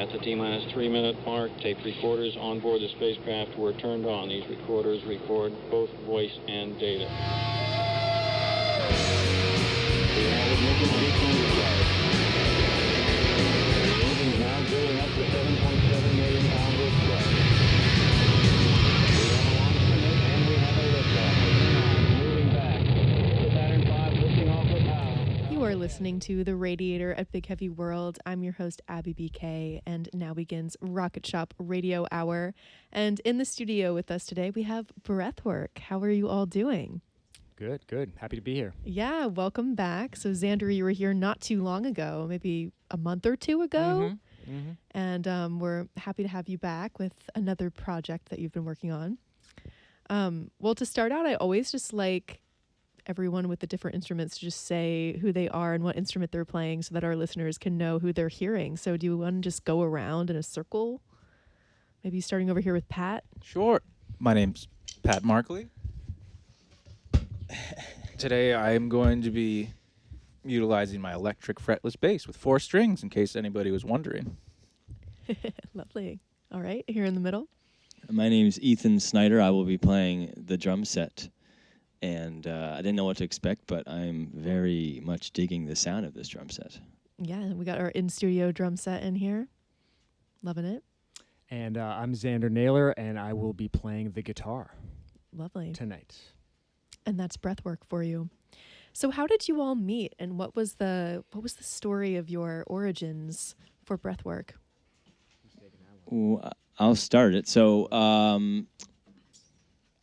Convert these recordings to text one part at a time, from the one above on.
At the T-minus 3-minute mark, tape recorders on board the spacecraft were turned on. These recorders record both voice and data. We have ignition sequence start. The engine's now building up to 7.7 million pounds of thrust. We have a launch commit and we have a liftoff. Moving back. The Saturn V lifting off with power. You are listening to The Radiator at Big Heavy World. I'm your host, Abby BK, and now begins Rocket Shop Radio Hour. And in the studio with us today, we have Breathwork. How are you all doing? Good. Happy to be here. Yeah, welcome back. So, Xander, you were here not too long ago, maybe a month or two ago. And we're happy to have you back with another project that you've been working on. Well, to start out, I always just like everyone with the different instruments to just say who they are and what instrument they're playing so that our listeners can know who they're hearing. So do you want to just go around in a circle? Maybe starting over here with Pat. Sure. My name's Pat Markley. Today I am going to be utilizing my electric fretless bass with 4 strings, in case anybody was wondering. Lovely. All right, here in the middle. My name's Ethan Snyder. I will be playing the drum set. And I didn't know what to expect, but I'm very much digging the sound of this drum set. Yeah, we got our in-studio drum set in here. Loving it. And I'm Xander Naylor, and I will be playing the guitar Lovely. tonight. And that's Breathwork for you. So how did you all meet, and what was the story of your origins for Breathwork? Ooh, I'll start it. So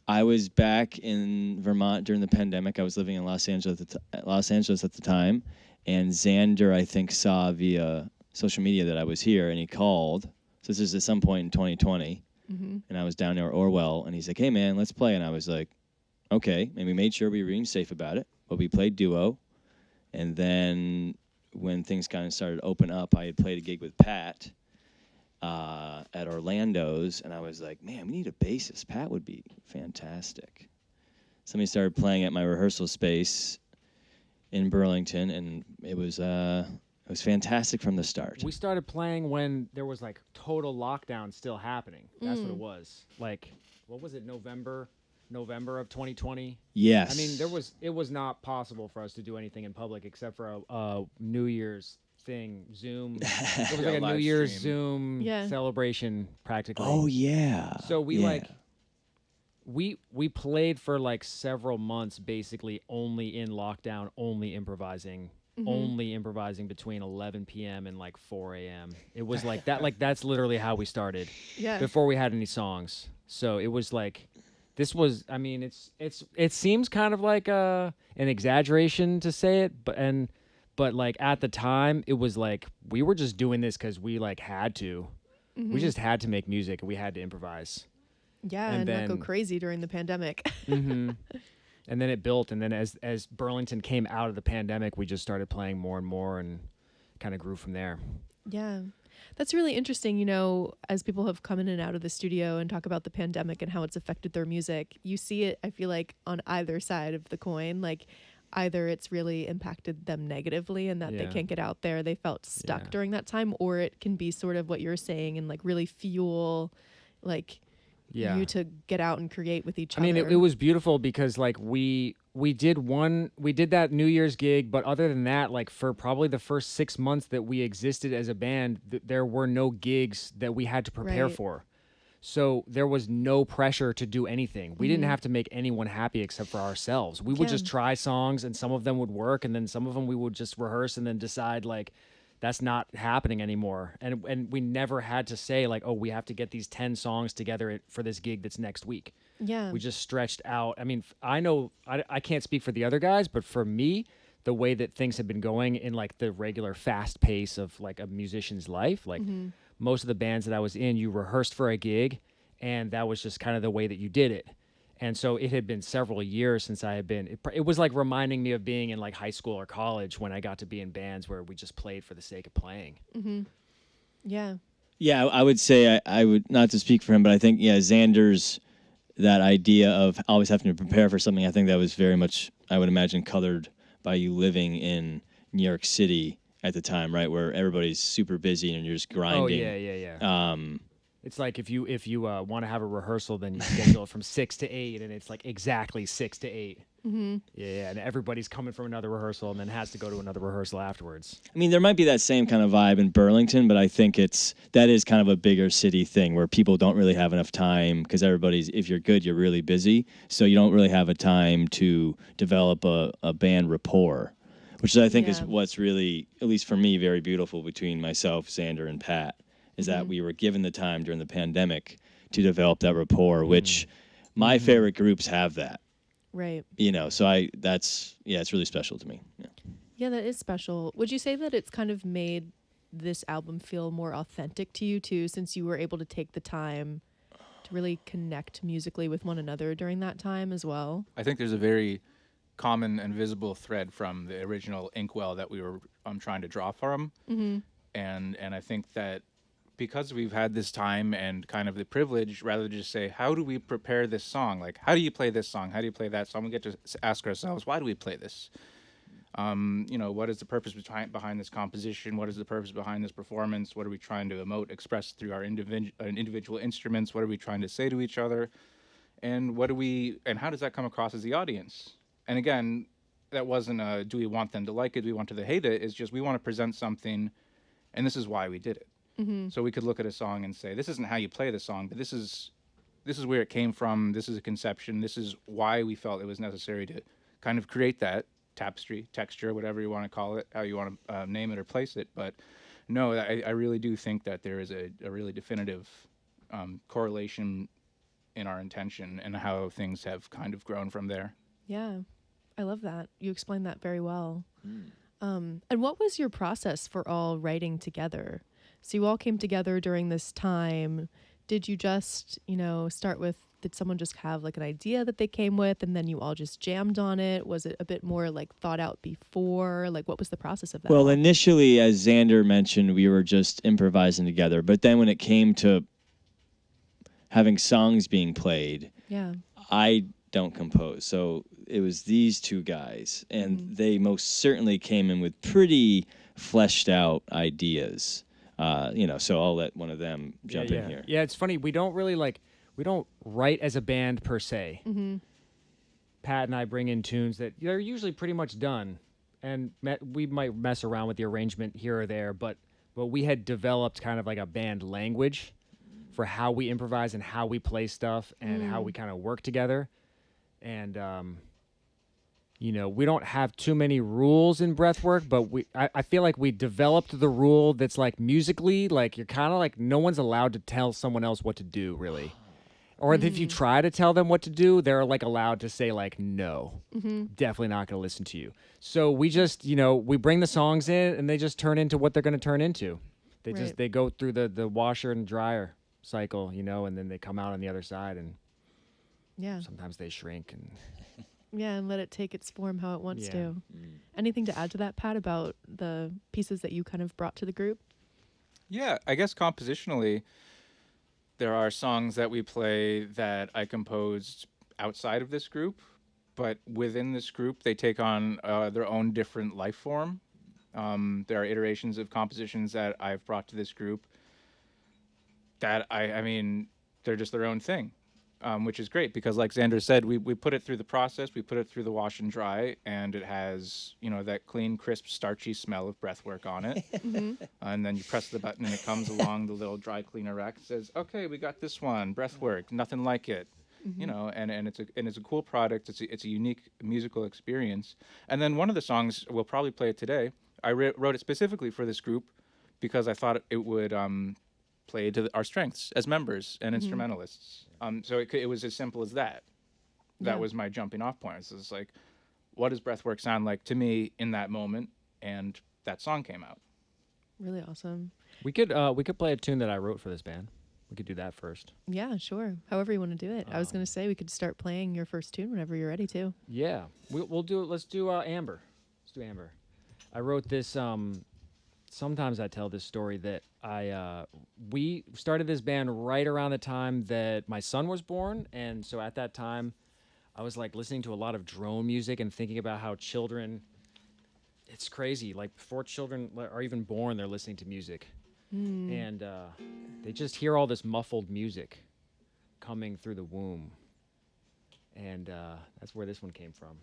I was back in Vermont during the pandemic. I was living in Los Angeles at the time, and Xander, I think, saw via social media that I was here, and he called. So this is at some point in 2020, and I was down near Orwell, and he's like, "Hey, man, let's play." And I was like, "Okay." And we made sure we were being safe about it, but we played duo. And then when things kind of started to open up, I had played a gig with Pat at Orlando's, and I was like, man, we need a bassist. Pat would be fantastic. Somebody started playing at my rehearsal space in Burlington, and it was fantastic from the start. We started playing when there was like total lockdown still happening. That's what it was. Like, what was it, November of 2020? Yes. I mean, it was not possible for us to do anything in public except for a New Year's thing, Zoom. It was like a New Year's Zoom celebration practically. Oh yeah. So we we played for like several months basically only in lockdown, only improvising between 11 p.m. and like 4 a.m. It was like that. Like that's literally how we started. Yeah. Before we had any songs. So it was like, this was, I mean, it seems kind of like an exaggeration to say it, but like at the time it was like we were just doing this because we like had to. We just had to make music and we had to improvise. Yeah, and not go crazy during the pandemic. And then it built, and then as Burlington came out of the pandemic, we just started playing more and more and kind of grew from there. Yeah. That's really interesting, you know, as people have come in and out of the studio and talk about the pandemic and how it's affected their music. You see it, I feel like, on either side of the coin. Like, either it's really impacted them negatively and that they can't get out there, they felt stuck during that time, or it can be sort of what you're saying and like really fuel like you to get out and create with each other. I mean, it was beautiful because like we did that New Year's gig, but other than that, like for probably the first 6 months that we existed as a band, there were no gigs that we had to prepare for. So there was no pressure to do anything. We didn't have to make anyone happy except for ourselves. We would just try songs, and some of them would work, and then some of them we would just rehearse and then decide like that's not happening anymore. And we never had to say like, oh, we have to get these 10 songs together for this gig that's next week. Yeah. We just stretched out. I mean, I know I can't speak for the other guys, but for me, the way that things have been going in like the regular fast pace of like a musician's life, like most of the bands that I was in, you rehearsed for a gig and that was just kind of the way that you did it. And so it had been several years since I had been, it was like reminding me of being in like high school or college when I got to be in bands where we just played for the sake of playing. Yeah. Yeah, I would say, I would, not to speak for him, but I think, Xander's, that idea of always having to prepare for something, I think that was very much, I would imagine, colored by you living in New York City at the time, right? Where everybody's super busy and you're just grinding. Oh yeah. It's like if you want to have a rehearsal, then you schedule it from 6 to 8, and it's like exactly 6 to 8. Mm-hmm. Yeah, and everybody's coming from another rehearsal and then has to go to another rehearsal afterwards. I mean, there might be that same kind of vibe in Burlington, but I think that is kind of a bigger city thing where people don't really have enough time because if you're good, you're really busy. So you don't really have a time to develop a band rapport, which I think is Yeah. what's really, at least for me, very beautiful between myself, Xander, and Pat, is that we were given the time during the pandemic to develop that rapport, which my favorite groups have that. Right. So it's really special to me. Yeah. Yeah, that is special. Would you say that it's kind of made this album feel more authentic to you too, since you were able to take the time to really connect musically with one another during that time as well? I think there's a very common and visible thread from the original Inkwell that we were trying to draw from. Mm-hmm. And I think that because we've had this time and kind of the privilege, rather than just say, how do we prepare this song? Like, how do you play this song? How do you play that song? We get to ask ourselves, why do we play this? What is the purpose behind this composition? What is the purpose behind this performance? What are we trying to emote, express through our individual instruments? What are we trying to say to each other? And how does that come across as the audience? And again, that wasn't do we want them to like it? Do we want them to hate it? It's just we want to present something, and this is why we did it. Mm-hmm. So we could look at a song and say, this isn't how you play the song, but this is where it came from. This is a conception. This is why we felt it was necessary to kind of create that tapestry, texture, whatever you want to call it, how you want to name it or place it. But no, I really do think that there is a really definitive correlation in our intention and how things have kind of grown from there. Yeah, I love that. You explained that very well. And what was your process for all writing together? So you all came together during this time. Did you just, start with, did someone just have like an idea that they came with and then you all just jammed on it? Was it a bit more like thought out before? Like what was the process of that? Well, initially, as Xander mentioned, we were just improvising together. But then when it came to having songs being played, yeah. I don't compose. So it was these two guys, and they most certainly came in with pretty fleshed out ideas. So I'll let one of them jump in here. Yeah, it's funny. We don't really we don't write as a band per se. Mm-hmm. Pat and I bring in tunes that they're usually pretty much done, and we might mess around with the arrangement here or there, but we had developed kind of like a band language for how we improvise and how we play stuff and how we kind of work together. And we don't have too many rules in Breathwork, but I feel like we developed the rule that's like musically, like you're kind of like no one's allowed to tell someone else what to do, really. Or if you try to tell them what to do, they're like allowed to say like, no, definitely not going to listen to you. So we just, we bring the songs in and they just turn into what they're going to turn into. They go through the washer and dryer cycle, and then they come out on the other side and sometimes they shrink and and let it take its form how it wants to. Anything to add to that, Pat, about the pieces that you kind of brought to the group? Yeah, I guess compositionally, there are songs that we play that I composed outside of this group, but within this group, they take on their own different life form. There are iterations of compositions that I've brought to this group that they're just their own thing. Which is great because, like Xander said, we put it through the process, we put it through the wash and dry, and it has, that clean, crisp, starchy smell of Breathwork on it. And then you press the button and it comes along the little dry cleaner rack. It says, okay, we got this one, Breathwork, nothing like it. And it's a cool product. It's a unique musical experience. And then one of the songs, we'll probably play it today. I wrote it specifically for this group because I thought it would play to our strengths as members and instrumentalists. So it was as simple as that. That was my jumping off point. So it's like, what does Breathwork sound like to me in that moment? And that song came out. Really awesome. we could play a tune that I wrote for this band. We could do that first. Yeah, sure. However you want to do it. I was going to say we could start playing your first tune whenever you're ready to. Yeah, we'll do it. Let's do Amber. Let's do Amber. I wrote this. Sometimes I tell this story that we started this band right around the time that my son was born, and so at that time, I was like listening to a lot of drone music and thinking about how children it's crazy. Like before children are even born, they're listening to music, and they just hear all this muffled music coming through the womb, and that's where this one came from.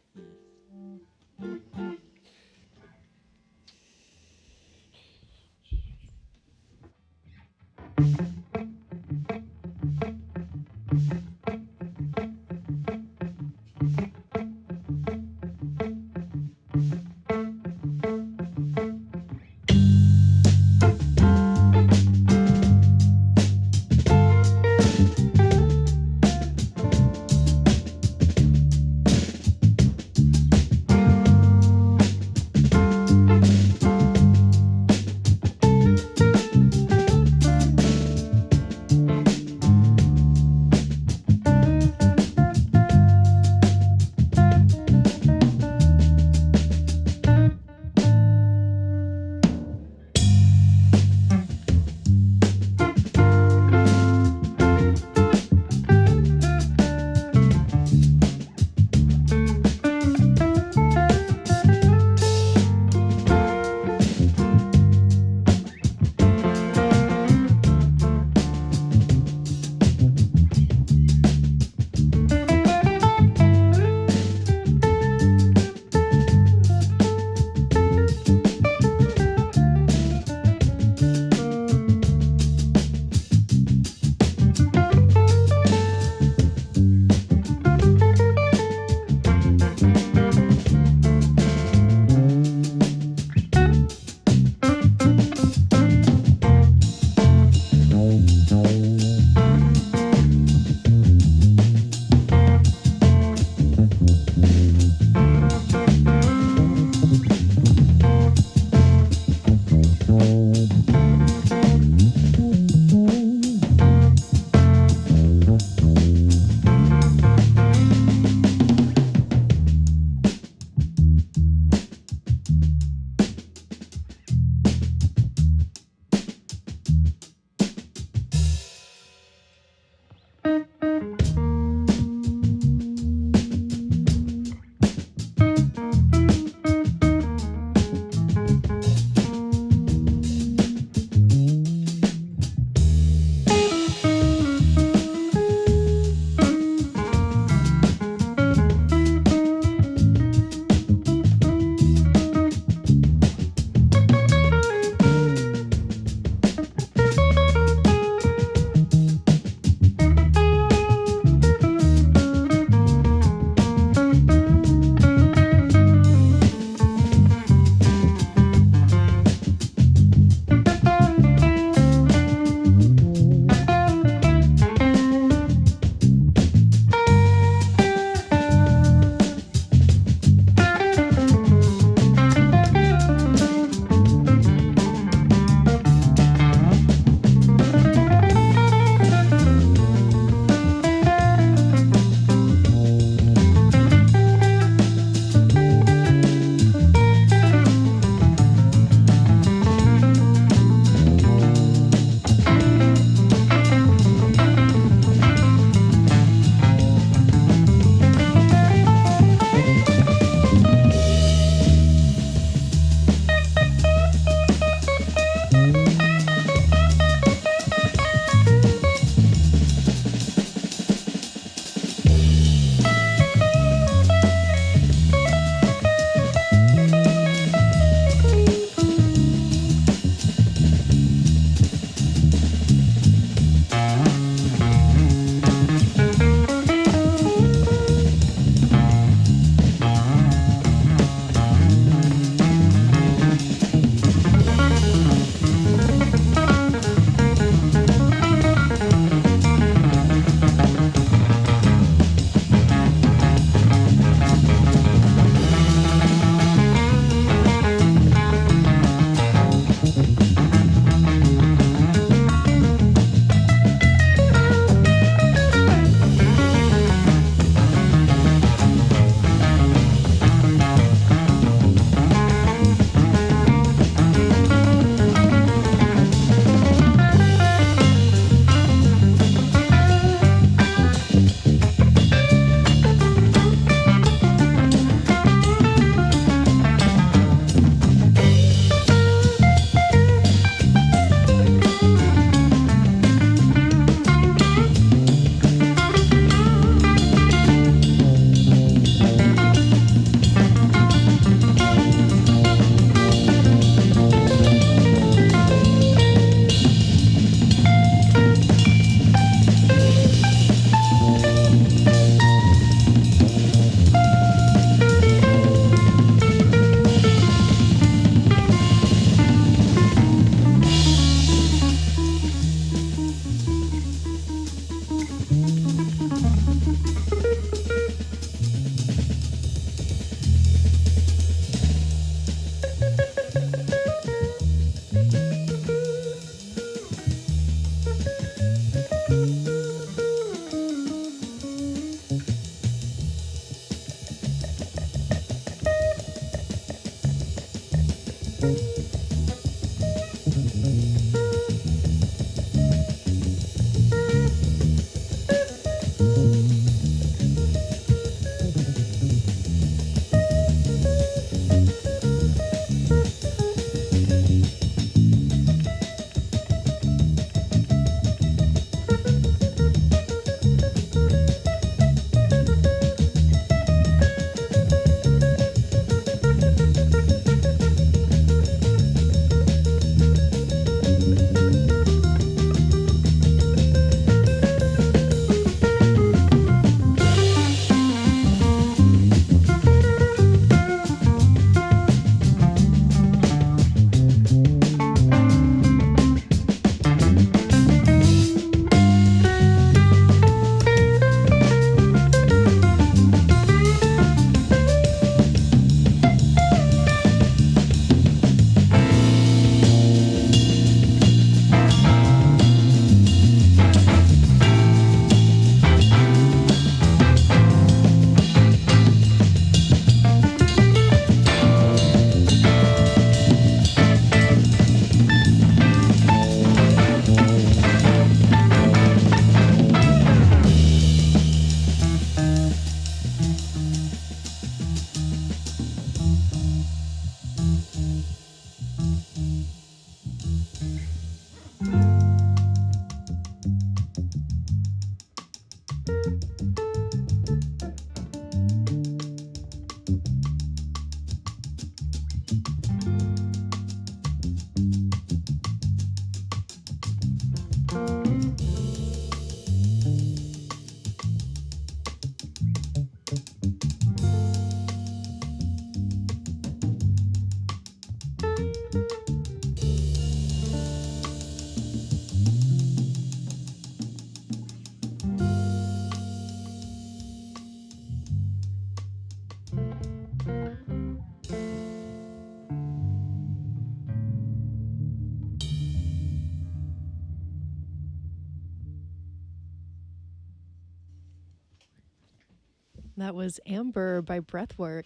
That was Amber by Breathwork.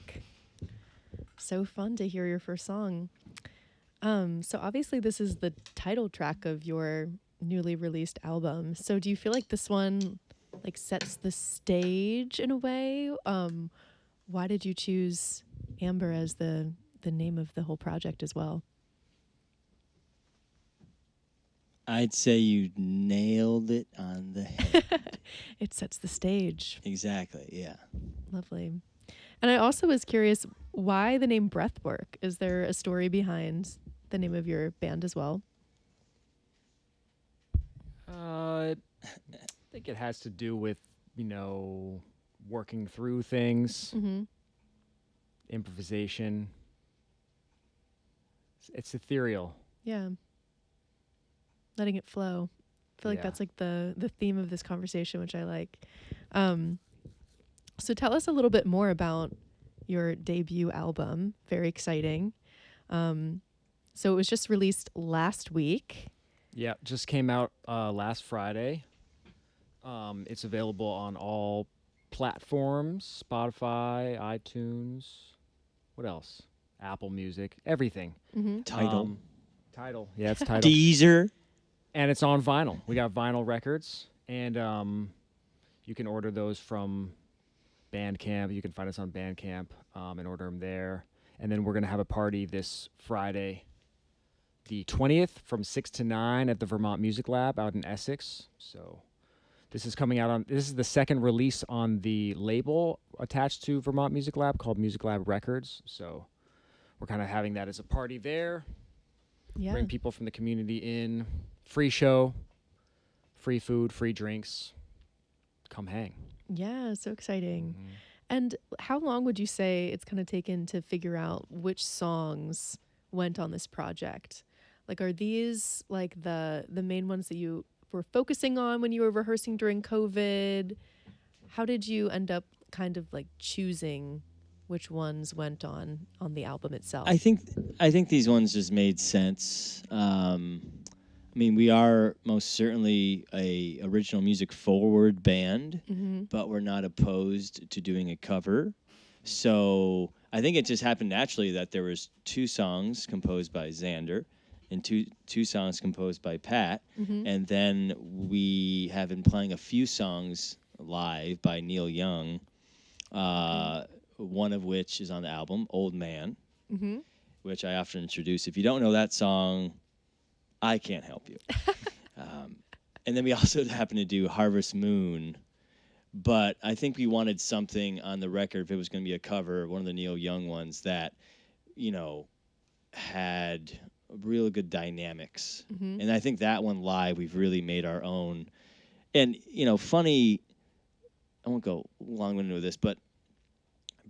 So fun to hear your first song. So obviously this is the title track of your newly released album. So do you feel like this one like sets the stage in a way? Why did you choose Amber as the name of the whole project as well? I'd say you nailed it on the head. It sets the stage. Exactly, yeah. Lovely. And I also was curious, why the name Breathwork? Is there a story behind the name of your band as well? I think it has to do with, working through things, improvisation. It's ethereal. Yeah. Letting it flow. I feel like Yeah. that's like the theme of this conversation, which I like. So tell us a little bit more about your debut album. Very exciting. So it was just released last week. Yeah, just came out last Friday. It's available on all platforms: Spotify, iTunes. What else? Apple Music, everything. Title. Title. Yeah, it's title. Deezer. And it's on vinyl. We got vinyl records, and you can order those from Bandcamp. You can find us on Bandcamp and order them there. And then we're going to have a party this Friday, the 20th, from 6 to 9 at the Vermont Music Lab out in Essex. So this is coming out on, this is the second release on the label attached to Vermont Music Lab called Music Lab Records. So we're kind of having that as a party there. Yeah. Bring people from the community in. Free show, free food, free drinks. Come hang. Yeah, so exciting. And how long would you say it's kind of taken to figure out which songs went on this project? Like, are these like the main ones that you were focusing on when you were rehearsing during COVID? How did you end up kind of like choosing which ones went on the album itself? I think these ones just made sense. I mean, we are most certainly a original music forward band, but we're not opposed to doing a cover. So I think it just happened naturally that there was 2 songs composed by Xander and two songs composed by Pat, and then we have been playing a few songs live by Neil Young, one of which is on the album, Old Man, which I often introduce. If you don't know that song, I can't help you. And then we also happen to do Harvest Moon. But I think we wanted something on the record, if it was going to be a cover, one of the Neil Young ones, that, had real good dynamics. And I think that one live, we've really made our own. And, funny, I won't go long-winded with this, but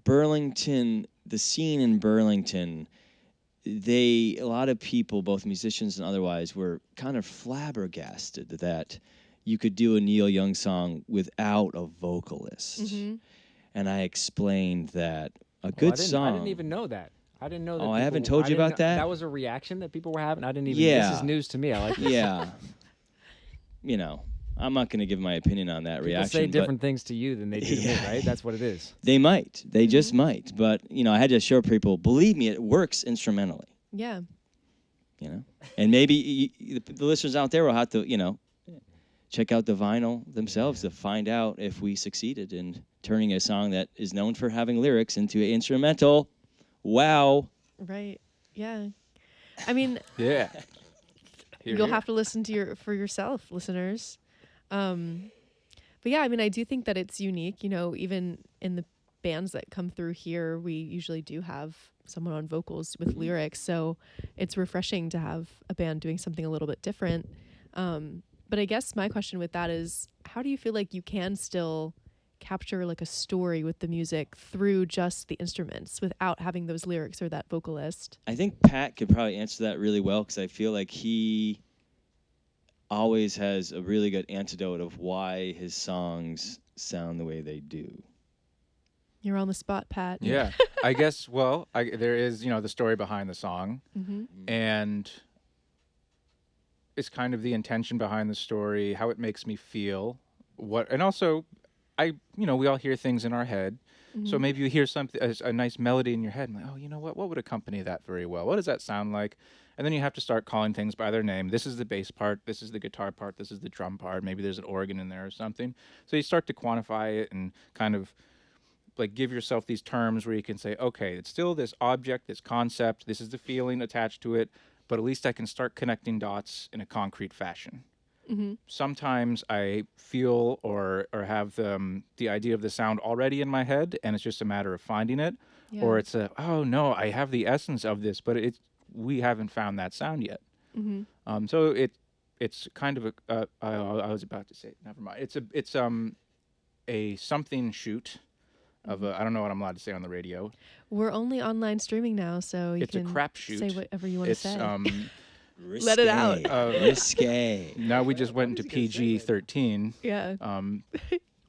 Burlington, the scene in Burlington, a lot of people, both musicians and otherwise, were kind of flabbergasted that you could do a Neil Young song without a vocalist. And I explained that a good song. I didn't even know that. I didn't know that. Oh, I haven't told you about that? That was a reaction that people were having. I didn't even. Yeah. This is news to me. I like this. Yeah. I'm not going to give my opinion on that People reaction. say different things to you than they do to me, right? That's what it is. They might. They just might. But, I had to show people, believe me, it works instrumentally. Yeah. And maybe the listeners out there will have to, check out the vinyl themselves to find out if we succeeded in turning a song that is known for having lyrics into an instrumental. Wow. Right. Yeah. I mean, Yeah. you'll have to listen to for yourself, listeners. But yeah, I mean, I do think that it's unique. Even in the bands that come through here, we usually do have someone on vocals with lyrics. So it's refreshing to have a band doing something a little bit different. But I guess my question with that is, how do you feel like you can still capture like a story with the music through just the instruments without having those lyrics or that vocalist? I think Pat could probably answer that really well, because I feel like he always has a really good antidote of why his songs sound the way they do. You're on the spot, Pat. Yeah. I guess, there is, the story behind the song. And it's kind of the intention behind the story, how it makes me feel. And also, we all hear things in our head. So maybe you hear something, a nice melody in your head, and like, oh, you know what would accompany that very well? What does that sound like? And then you have to start calling things by their name. This is the bass part. This is the guitar part. This is the drum part. Maybe there's an organ in there or something. So you start to quantify it and kind of like give yourself these terms where you can say, okay, it's still this object, this concept. This is the feeling attached to it. But at least I can start connecting dots in a concrete fashion. Sometimes I feel or have the idea of the sound already in my head, and it's just a matter of finding it. Yeah. Or it's oh no, I have the essence of this, but we haven't found that sound yet. So it's kind of I was about to say, never mind. It's a something shoot of I don't know what I'm allowed to say on the radio. We're only online streaming now, so you It's a can crapshoot. say whatever you want to It's say. Risque. Let it out. Risque. now we just went into PG-13. Yeah.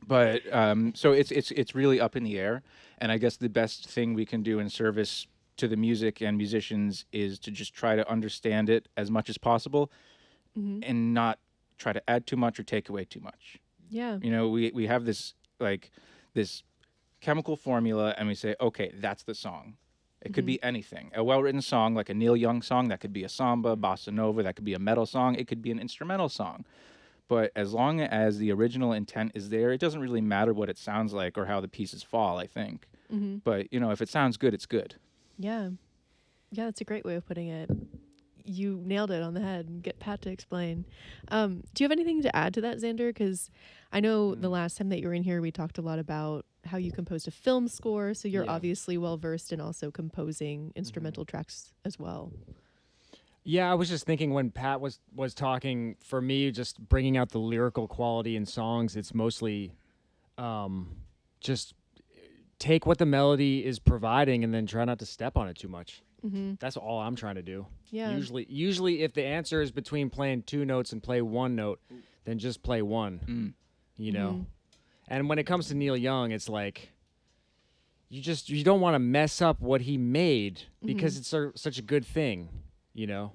But so it's really up in the air, and I guess the best thing we can do in service to the music and musicians is to just try to understand it as much as possible, and not try to add too much or take away too much. Yeah. You know, we have this chemical formula, and we say, okay, that's the song. It could be anything. A well-written song, like a Neil Young song, that could be a samba, bossa nova, that could be a metal song, it could be an instrumental song. But as long as the original intent is there, it doesn't really matter what it sounds like or how the pieces fall, I think. But, you know, if it sounds good, it's good. Yeah. Yeah, that's a great way of putting it. You nailed it on the head. Get Pat to explain. Do you have anything to add to that, Xander? Because I know the last time that you were in here, we talked a lot about how you composed a film score. So you're obviously well versed in also composing instrumental tracks as well. Yeah, I was just thinking when Pat was talking, for me, just bringing out the lyrical quality in songs, it's mostly just take what the melody is providing and then try not to step on it too much. That's all I'm trying to do. Yeah. Usually if the answer is between playing two notes and play one note, then just play one, you know? And when it comes to Neil Young, it's like, you don't want to mess up what he made because it's such a good thing, you know?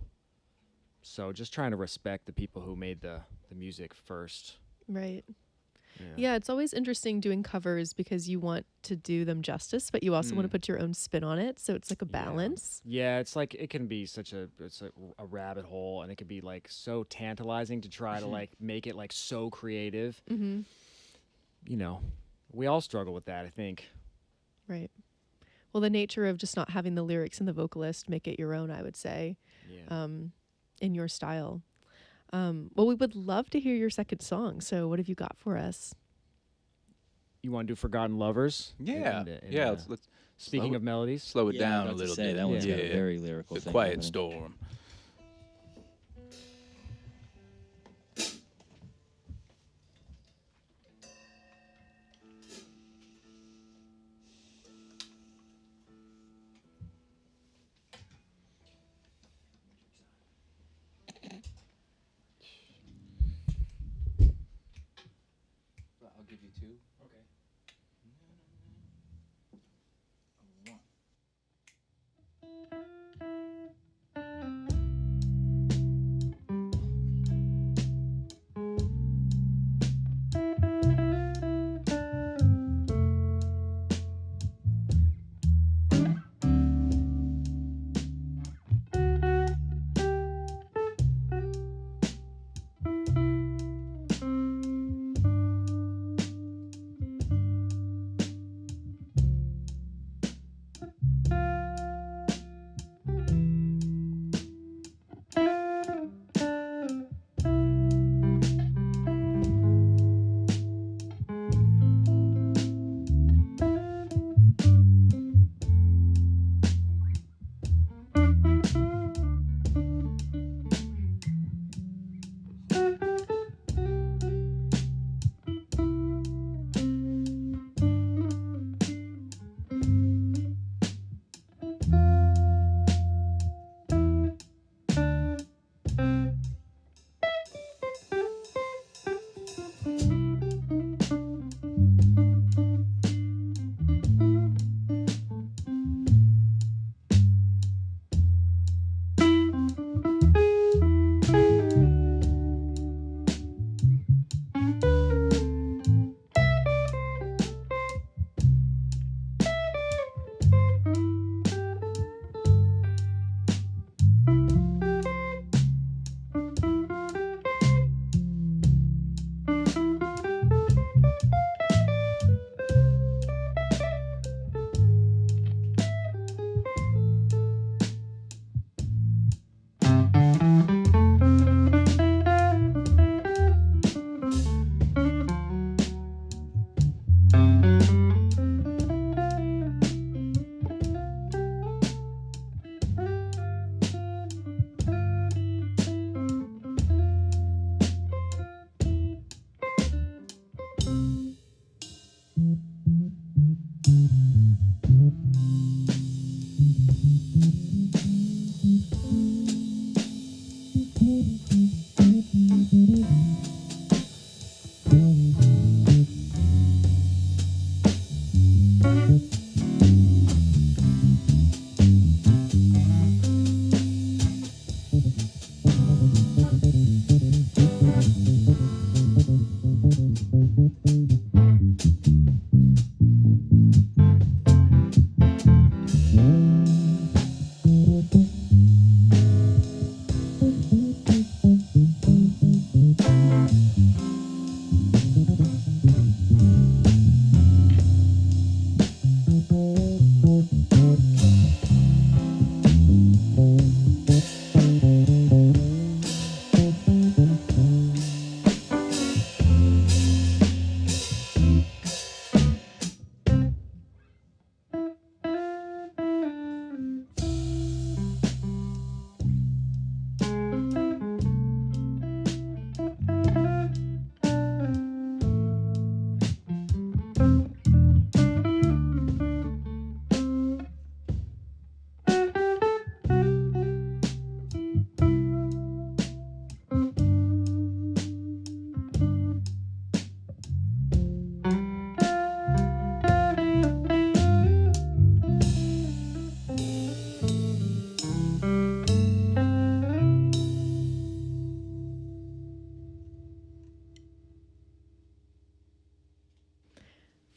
So just trying to respect the people who made the music first. Right. Yeah, it's always interesting doing covers because you want to do them justice, but you also want to put your own spin on it. So it's like a balance. Yeah, it's like it can be such a rabbit hole, and it can be like so tantalizing to try to like make it like so creative. You know, we all struggle with that, I think. Right. Well, the nature of just not having the lyrics and the vocalist make it your own, I would say, in your style. Well, we would love to hear your second song. So what have you got for us? You want to do Forgotten Lovers? Yeah. Let's speaking of melodies. slow it Yeah, I down was a about to little say, bit. that one's got a very lyrical The thing Quiet happening. Storm. I'll give you two. Okay.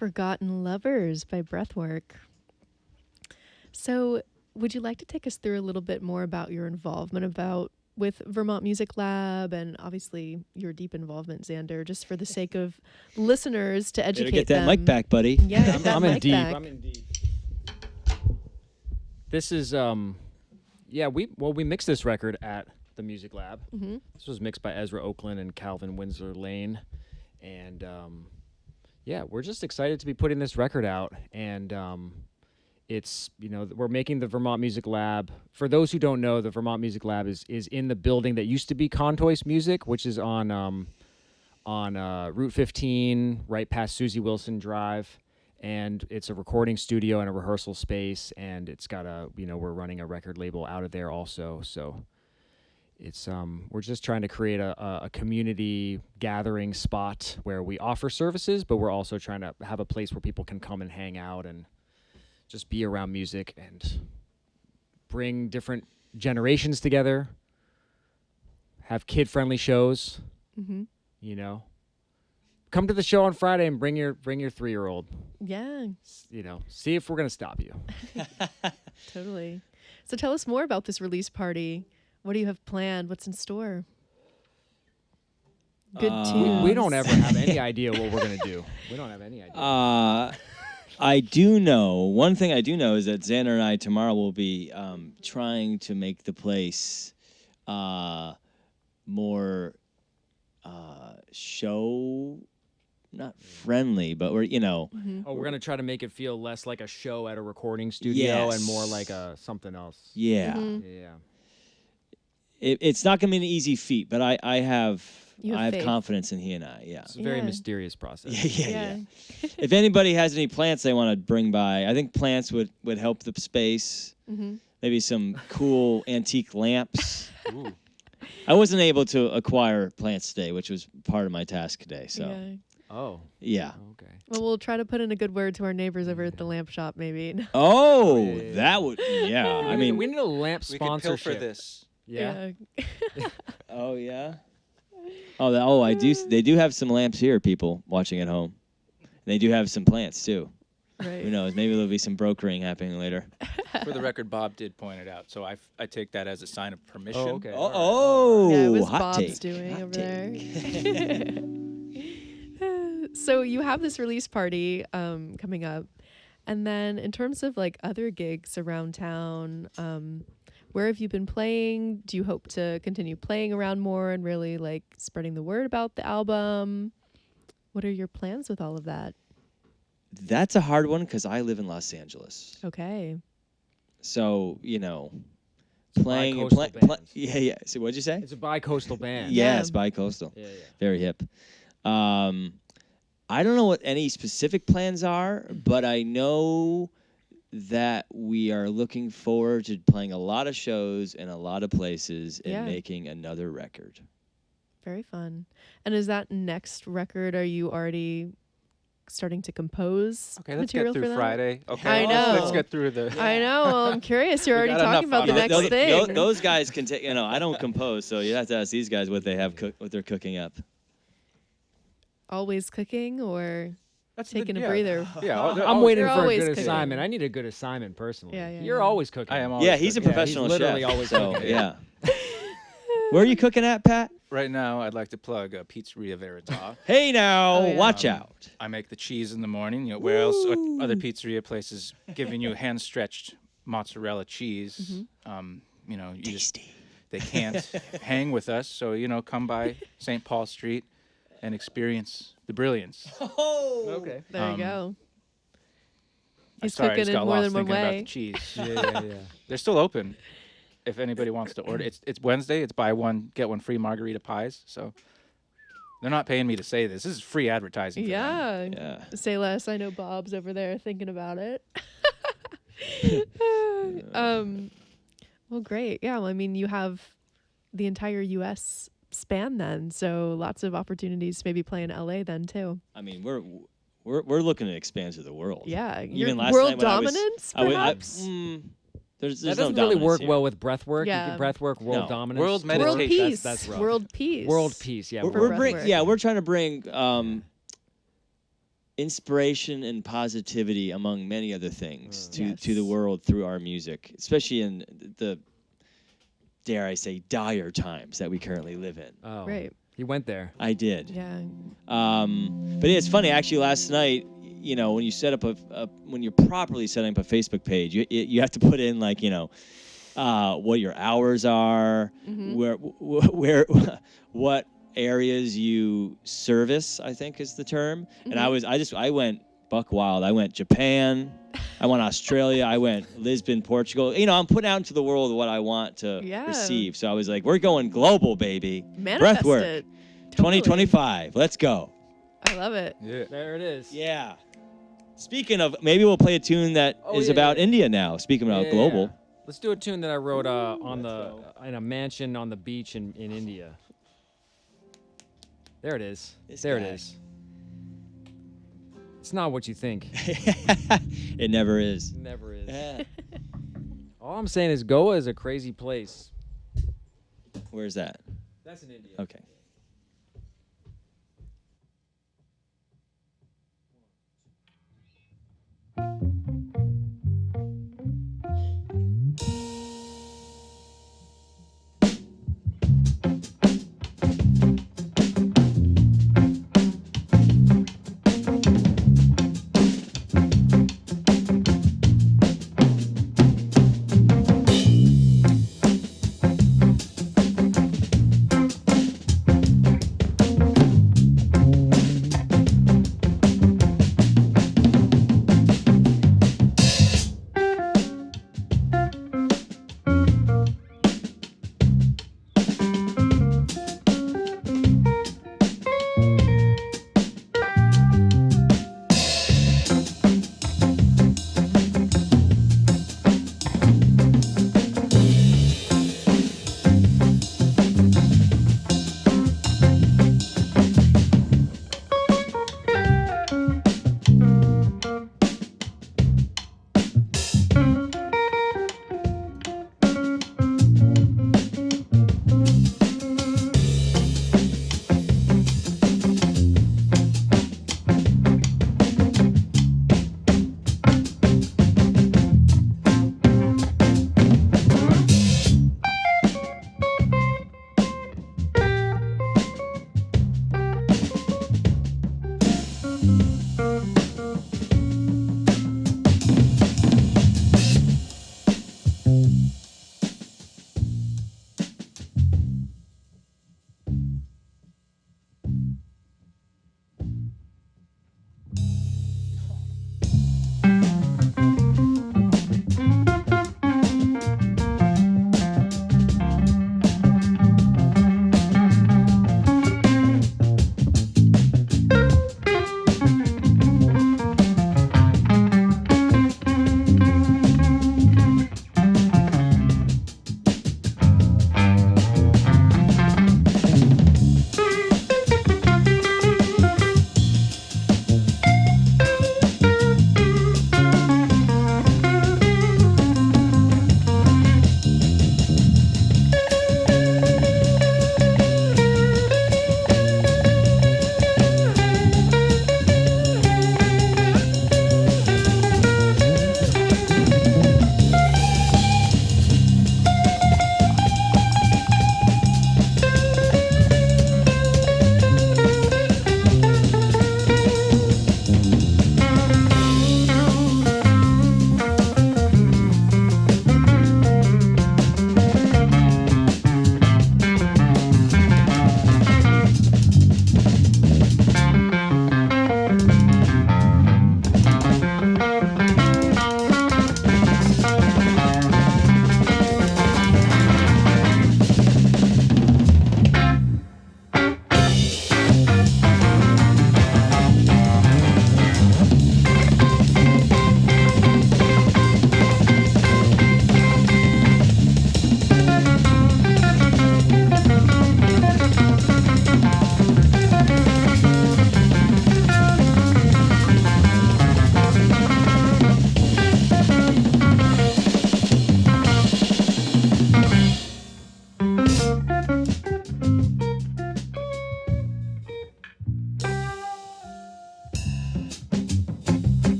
Forgotten Lovers by Breathwork. So, would you like to take us through a little bit more about your involvement with Vermont Music Lab and obviously your deep involvement, Xander, just for the sake of listeners to educate Better get that them. mic back, buddy. Yeah, get that I'm in mic deep. back. I'm in deep. This is we mixed this record at the Music Lab. Mm-hmm. This was mixed by Ezra Oakland and Calvin Winslow Lane, and we're just excited to be putting this record out. And it's we're making the Vermont Music Lab. For those who don't know, the Vermont Music Lab is in the building that used to be Contois Music, which is on Route 15, right past Susie Wilson Drive. And it's a recording studio and a rehearsal space, and it's got we're running a record label out of there also. So it's we're just trying to create a community gathering spot where we offer services, but we're also trying to have a place where people can come and hang out and just be around music and bring different generations together, have kid-friendly shows, Mm-hmm. Come to the show on Friday and bring your 3-year-old. Yeah, See if we're going to stop you. totally. So tell us more about this release party. What do you have planned? What's in store? Good tunes. We don't ever have any idea what we're going to do. We don't have any idea. I do know, one thing I do know is that Xander and I tomorrow will be trying to make the place more show, not friendly, but we're, Mm-hmm. We're going to try to make it feel less like a show at a recording studio Yes. and more like something else. yeah. Mhm. Yeah. It's not going to be an easy feat, but I have You have faith. confidence in he and I, yeah. It's a very Yeah. mysterious process. Yeah. If anybody has any plants they want to bring by, I think plants would help the space. Mm-hmm. Maybe some cool antique lamps. Ooh. I wasn't able to acquire plants today, which was part of my task today. So, Yeah. Oh. yeah. Okay. Well, we'll try to put in a good word to our neighbors over at the lamp shop, maybe. Oh, yeah. that would, yeah. I mean, we need a lamp We could pill sponsorship. for this. Yeah. oh yeah. I do. They do have some lamps here, people watching at home. They do have some plants too. Right. Who knows? Maybe there'll be some brokering happening later. For the record, Bob did point it out, so I take that as a sign of permission. Oh, okay. Oh, Yeah, it was hot Bob's take. doing Hot over take. there. So you have this release party coming up, and then in terms of like other gigs around town, where have you been playing? Do you hope to continue playing around more and really like spreading the word about the album? What are your plans with all of that? That's a hard one because I live in Los Angeles. Okay. So playing and bi-coastal bands. yeah. So what'd you say? It's a bi-coastal band. Yeah, Yeah. it's bi-coastal. Yeah. Very hip. I don't know what any specific plans are, but I know that we are looking forward to playing a lot of shows in a lot of places and Yeah. making another record. Very fun. And is that next record? Are you already starting to compose Okay, let's material get for through that? Friday. Okay, I know. Let's get through the. I know. Well, I'm curious. You're We already got talking enough about the on it. next thing. Those guys can take. I don't compose, so you have to ask these guys what they have what they're cooking up. Always cooking or That's taking a yeah. breather? Yeah, I'm waiting You're for a always good cooking. assignment. I need a good assignment personally. Yeah, You're yeah. always cooking. I am always Yeah, he's a cooking. professional he's literally chef. always so cooking. yeah. Where are you cooking at, Pat? Right now, I'd like to plug Pizzeria Verita. Hey now, Oh, yeah. watch out. I make the cheese in the morning. Where else? What other pizzeria places giving you hand-stretched mozzarella cheese? You just they can't hang with us. So come by St. Paul Street and experience the brilliance. Oh, Okay. There you go. I'm He's sorry, I cooking just in got more lost than one thinking about way. the cheese. Yeah. They're still open. If anybody wants to order, it's Wednesday. It's buy one get one free margarita pies. So they're not paying me to say this. This is free advertising. For them. Yeah. yeah. Say less. I know Bob's over there thinking about it. Well, great. Yeah. Well, I mean, you have the entire U.S. span then, so lots of opportunities to maybe play in L.A. then too. I mean, we're looking to expand to the world. Yeah. Even Your last world night when I was- dominance, I perhaps? There's That no doesn't really dominance work here. well with breathwork. Yeah. Breathwork, world No. dominance. World World meditation. peace. That's rough. World peace. World peace. Yeah. We're For bring, breathwork. yeah, we're trying to bring inspiration and positivity among many other things to the Yes. world through our music, especially in the, dare I say, dire times that we currently live in. Oh, Right. He went there. I did. Yeah. But it's funny, actually, last night, you know, when you set up when you're properly setting up a Facebook page, you have to put in, like, you know, what your hours are, where what areas you service, I think is the term. And I went buck wild. I went Japan, I went Australia, I went Lisbon, Portugal. You know, I'm putting out into the world what I want to receive. So I was like, we're going global, baby. Manifest Breathwork it. Totally. 2025. Let's go. I love it. Yeah. There it is. Yeah. Speaking of, maybe we'll play a tune that is about India now. Speaking about global. Yeah. Let's do a tune that I wrote in a mansion on the beach in India. There it is. There it is. It's not what you think. It never is. It never is. Yeah. All I'm saying is Goa is a crazy place. Where's that? That's in India. Okay.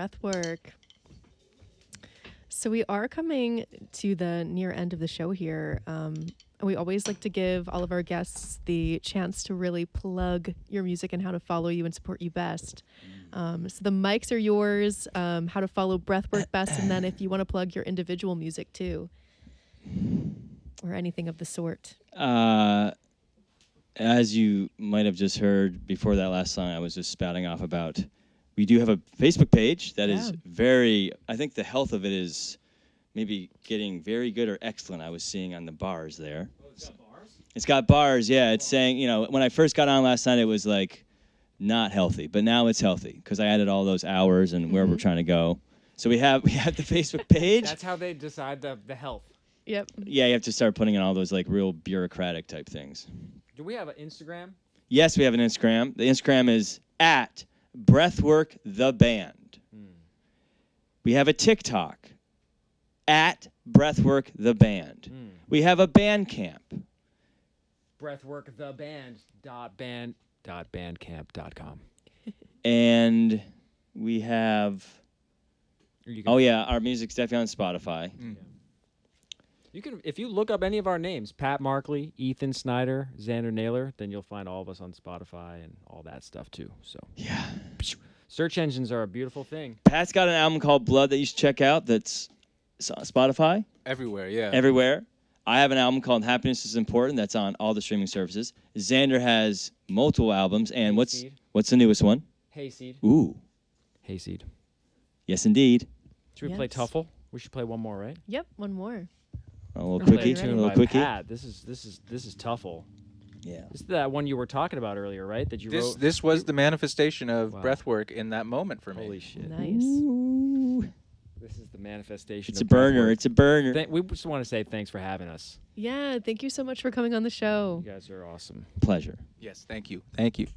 Breathwork. So we are coming to the near end of the show here. And we always like to give all of our guests the chance to really plug your music and how to follow you and support you best. So the mics are yours, how to follow Breathwork best, and then if you want to plug your individual music too, or anything of the sort. As you might have just heard before that last song, I was just spouting off about, we do have a Facebook page that is very, I think the health of it is maybe getting very good or excellent. I was seeing on the bars there. Oh, it's got bars? It's got bars, yeah. It's saying, you know, when I first got on last night, it was like not healthy, but now it's healthy because I added all those hours and where we're trying to go. So we have the Facebook page. That's how they decide the health. Yep. Yeah, you have to start putting in all those like real bureaucratic type things. Do we have an Instagram? Yes, we have an Instagram. The Instagram is at Breathwork the Band. We have a TikTok at Breathwork the Band. We have a Bandcamp. Breathworktheband.bandcamp.com. And we have, our music's definitely on Spotify. You can, if you look up any of our names, Pat Markley, Ethan Snyder, Xander Naylor, then you'll find all of us on Spotify and all that stuff too. So yeah, search engines are a beautiful thing. Pat's got an album called Blood that you should check out. That's Spotify. Everywhere, yeah. Everywhere. I have an album called Happiness is Important that's on all the streaming services. Xander has multiple albums, and what's the newest one? Hayseed. Ooh. Hayseed. Yes, indeed. Should we play Tuffle? We should play one more, right? Yep, one more. A little Play quickie. a tune A little by quickie. Pat. This is Tuffle. Yeah. This is that one you were talking about earlier, right? That you wrote. This was the manifestation of Breathwork in that moment for me. Holy shit. Nice. Ooh. This is the manifestation. It's a of burner. Breathwork. It's a burner. We just want to say thanks for having us. Yeah, thank you so much for coming on the show. You guys are awesome. Pleasure. Yes, thank you. Thank you.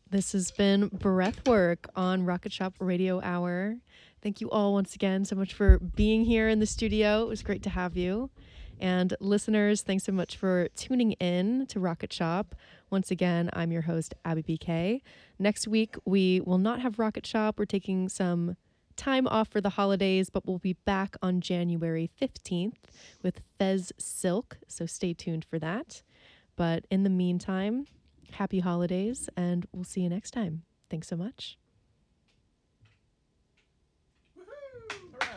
This has been Breathwork on Rocket Shop Radio Hour. Thank you all once again so much for being here in the studio. It was great to have you. And listeners, thanks so much for tuning in to Rocket Shop. Once again, I'm your host, Abby BK. Next week, we will not have Rocket Shop. We're taking some time off for the holidays, but we'll be back on January 15th with Fez Silk, so stay tuned for that. But in the meantime, happy holidays, and we'll see you next time. Thanks so much.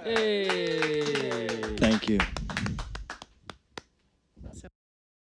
Hey. Thank you.